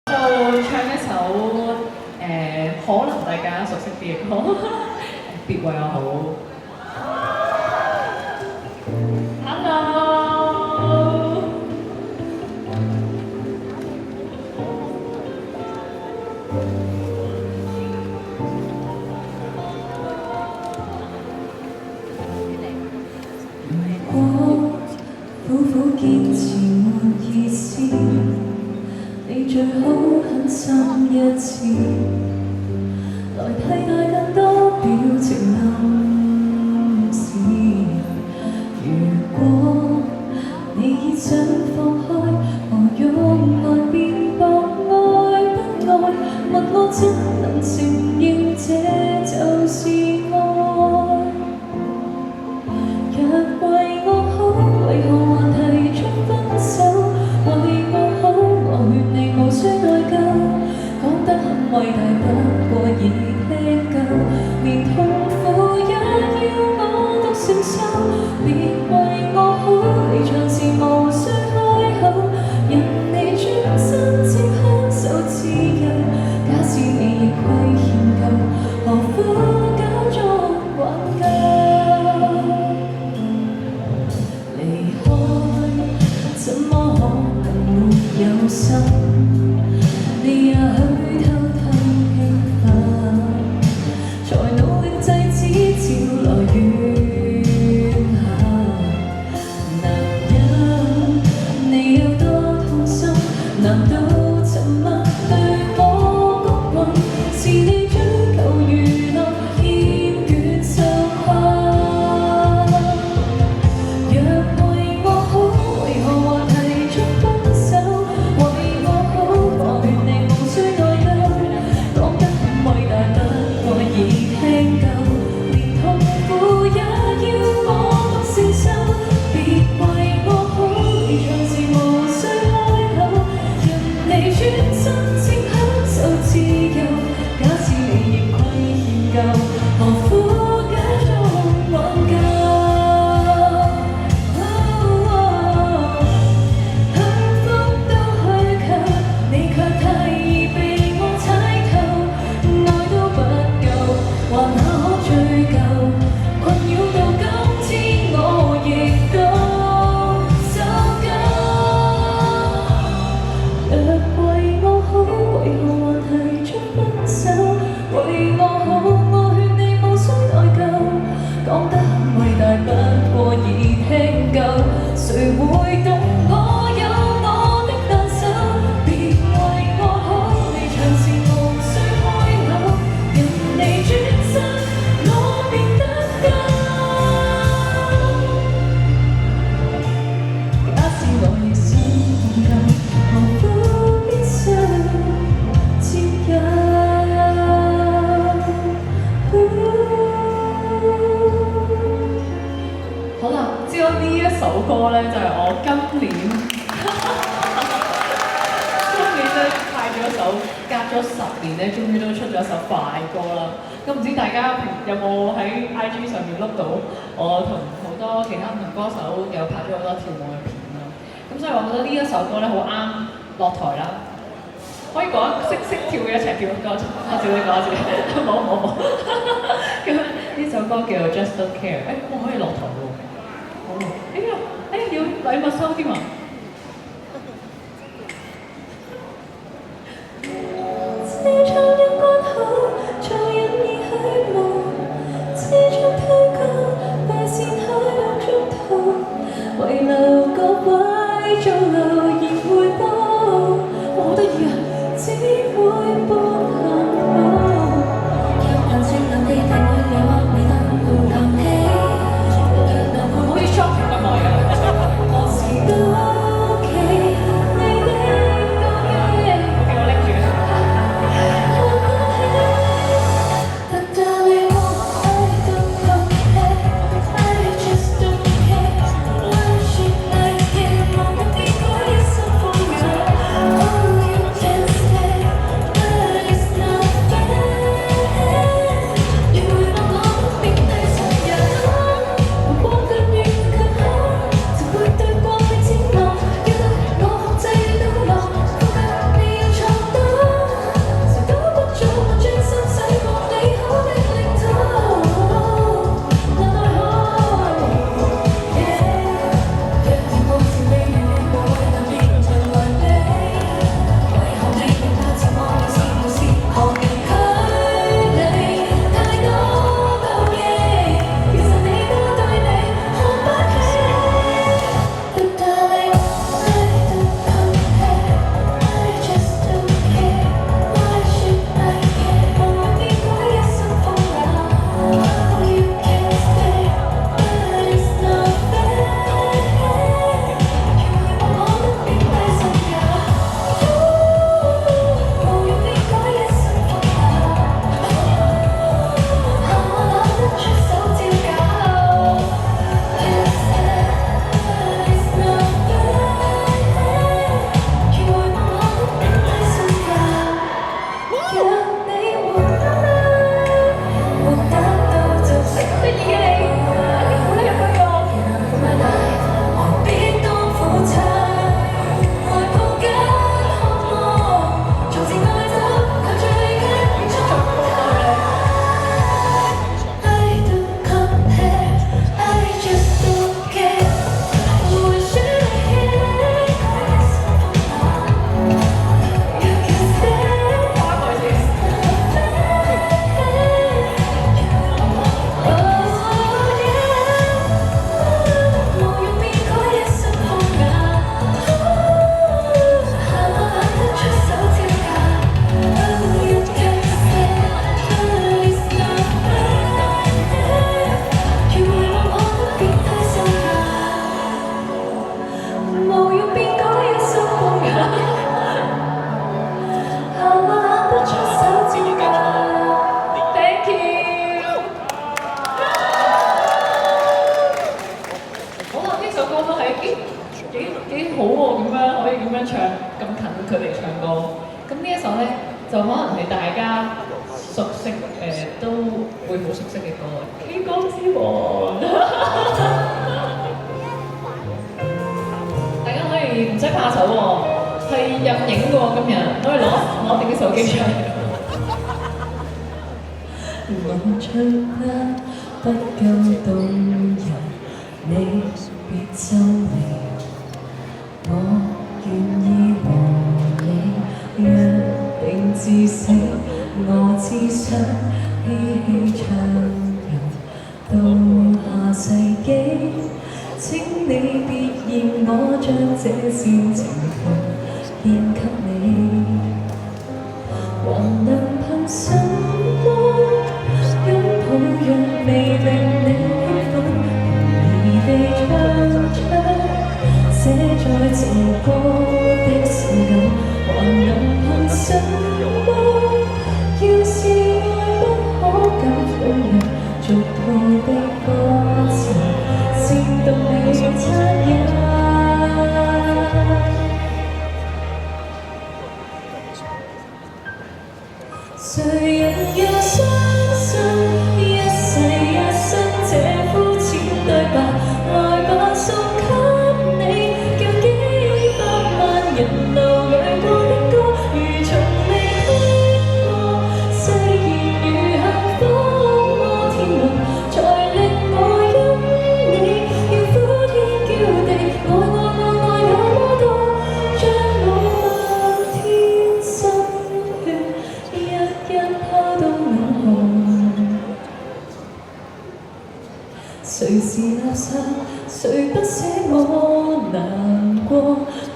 就唱一首可能大家熟悉啲嘅歌，別為我好。Hello，我苦苦堅持沒意思，你最好狠心一次，來替代更多表情暗示。如果你已想放開，何用愛辯駁愛不愛？問我怎能承認這就是愛？若為我好，為何還提出分手？為我好，我勸你無需內疚，講得很偉大，不過已輕夠，連痛苦也要我獨承受。別為我好，離場時無需開口，任你轉身請享受自由。假使你亦虧欠夠，何苦假裝挽救？離開怎麼可能沒有心？你也許偷偷興奮，才努力制止潮來怨恨。男人你有多痛心？難道沉默對我公允？是你追求娛樂厭倦受困。若為我好，為何還提出分手？為我好，我勸你無需內疚，講得很偉大，不過已輕夠，連痛苦也要我獨承受。別為我好，離場時無需開口，任你轉身請享受自由。假使你亦虧欠夠，何苦假裝挽救？幸福都虛構，你卻太易被我猜透，愛都不夠，還可追究，困擾到今天我亦都受夠。若為我好，為何還提出分手？為我好，我勸你無需內疚，講得很偉大，不過已輕夠，誰會懂我有我的難受？別為我好，離場時無需開口，任你轉身，我變得夠。假使我亦想放夠，何苦必須佔有？好啦，知道呢一首歌咧，就係我今年咧派咗首，隔咗10年咧，終於都出咗一首快歌啦。咁唔知大家有冇喺 IG 上面碌到我同好多其他唔同歌手有拍咗好多跳舞嘅片啦。咁所以我覺得呢一首歌咧好啱落台啦。可以講識跳嘅一齊跳歌，我笑你講笑，冇。咁呢首歌叫做 Just Don't Care， 我可以落台喎。好喎，要禮物收添啊！這場陽光好，在任意虛無，這場推高，快線開6鐘頭，遺留各位做留言回報，好得意啊！只會半行路，人性能地定會了，未能共談氣，好似 shopping 咁耐嘅。何時都 OK， 你的高機。俾我拎住。But darling, I don't care, I just don't care. 愛是愛，也忘了你過一喎，咁樣可以咁樣唱咁近距離唱歌。咁呢一首咧就可能係大家熟悉都會好熟悉嘅歌《K 歌之王》。大家可以唔使怕醜喎，係任影嘅喎，今日可以攞定啲手機出嚟。我唱得不夠動人，你別皺眉。我願意和你約定至死，我只想嬉戲唱人到下世紀。請你別嫌我將這煽情歌獻給你，還能憑什麼擁抱若未令你興奮，容易地唱出寫在情歌的情感，還能憑什麼要是愛不可減退人俗套的歌詞煽動你惻隱。誰人又相信一世一生這膚淺對白？來吧，送給你，叫幾百萬人流淚過的歌，如從未聽過。誓言如幸福摩天輪，才令我因你要呼天叫地，愛那麼多，將我漫天心血一一拋到眼紅。誰是垃圾？誰不捨我難過？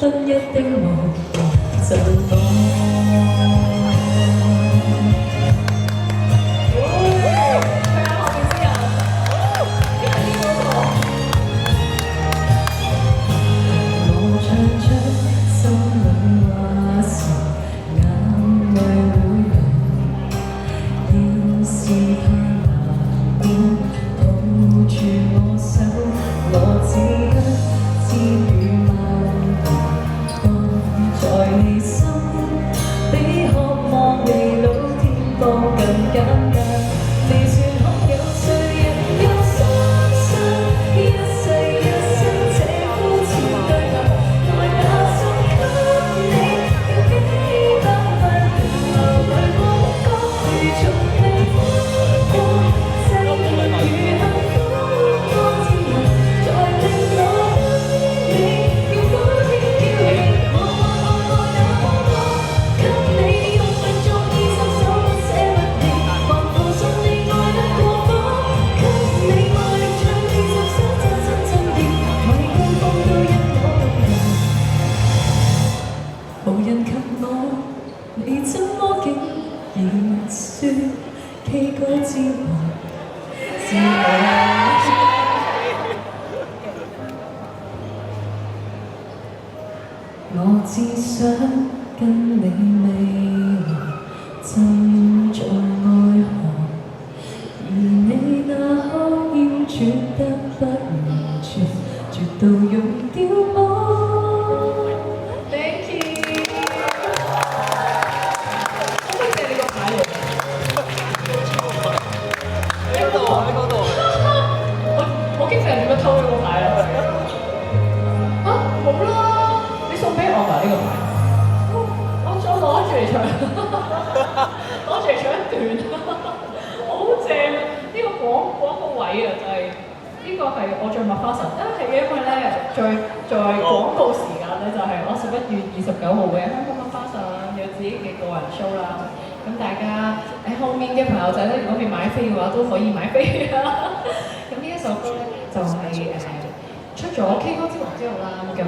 不一定無就我。我唱出心裏話時，眼淚會流。要是太難過，抱住我手，我只得千語萬言放在你心，比渴望未老天荒更簡單。自算可有誰人又相信一世一生這膚淺對白？來吧，送給你，叫幾百萬人流淚過的歌，如從未聽過。誓言如幸福摩天輪，才令我因你要呼天叫地，愛那麼多，給你用盡作20首不捨不棄，還附送你愛得過火，給你愛力唱20首真心真意，為愛放到一我動人，無人及我，你怎麼竟然說 K 歌之王是我？我只想跟你未來浸在愛河，而你那腔煙轉得不完全，絕到用掉我。Thank you。好多謝你個牌嚟。喺嗰度，喺嗰度。我經常點樣偷咗個牌啊？嚇冇啦，你送俾我㗎呢個牌。我再攞住嚟唱，攞住嚟唱一段，好正啊！呢個廣告位啊，就係呢個係我着麥花臣啊，係嘅，因為咧在廣告時間咧就係我11月29號嘅香港麥花臣有自己嘅個人 show 啦。咁大家後面嘅朋友仔咧，如果未買飛嘅話，都可以買飛啊！咁呢一首歌咧就係出咗 K 歌之王之後啦，咁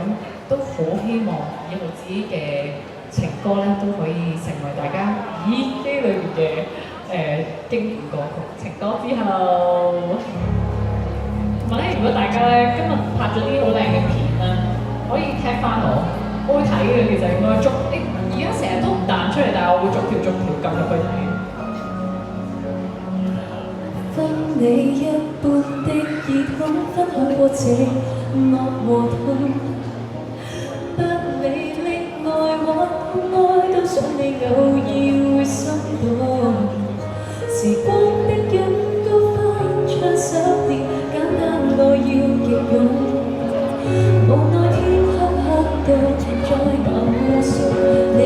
都好希望以後自己嘅情歌咧都可以成為大家耳機裏面嘅經典歌曲。情歌之後，同埋咧，如果大家咧今日拍咗啲好靚嘅片咧，可以踢翻我會睇嘅。其實應該而家成日都唔彈出嚟，但係我會逐條撳入去睇。分你一半的熱痛，分享過這樂和痛，想你偶爾會心動。時光的一刀翻出十年，簡單愛要極勇。無奈天黑黑到再難互信，你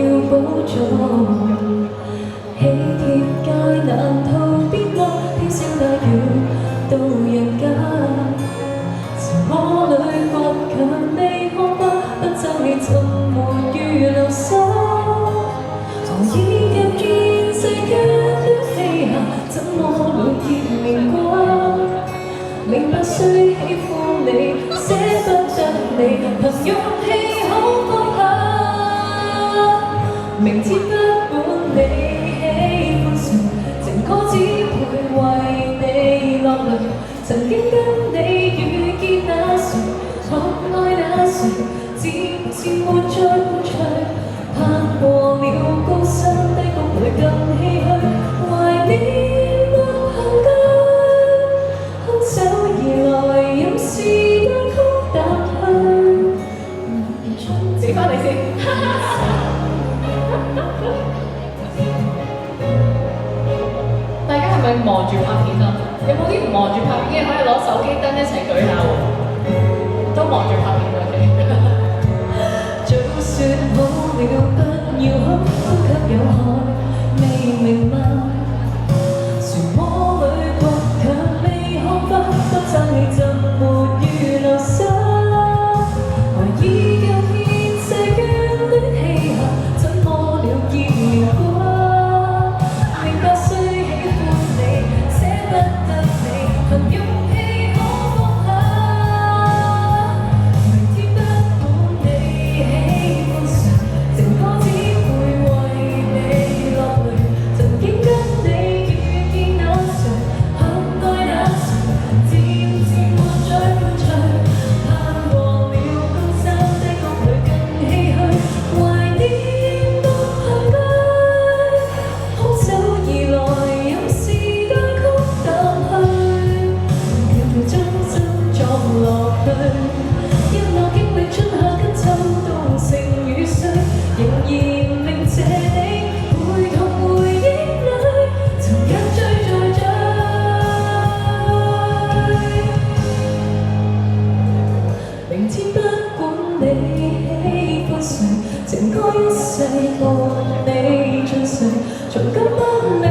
要保重。喜帖街難逃變惡，天星帶雨到人間。沉默裏倔強未看過，不爭氣怎沒預留心。從已入現世間的氣候，怎麼了結明光？明白雖喜歡你，捨不得你，憑勇氣可放下。明知不管你喜歡誰，情歌只會為你落淚。曾經跟你遇見那誰，可愛那誰，漸漸沒再伴隨。攀過了高山低谷裏更唏噓，懷念沒行間，空手而來，任是單曲淡去。俾返你先。大家係咪望住拍片啊？有冇啲唔望住拍片嘅可以攞手機燈一齊舉下喎？都望住拍片嘅 OK。早說好了不要哭，呼吸有害，未明白。漩渦裏倔強未看法，不爭氣怎沒預留心？懷疑有現世間的氣候，怎麼了結了光？明白雖喜歡你，捨不得你，憑勇氣可放下。明知不管你喜歡誰，情歌只會為你落淚。曾經跟你遇見那誰，可愛那誰，漸漸沒再伴隨。攀過了高山低谷裏更唏噓，懷念獨行街，空手而來，任是單曲淡去，條條真心撞落去。一路經歷春夏跟秋冬盛與衰，仍然銘謝你，陪同回憶裏，曾一追再追。明知不管你喜歡誰，情歌一世伴你盡誰，從今不理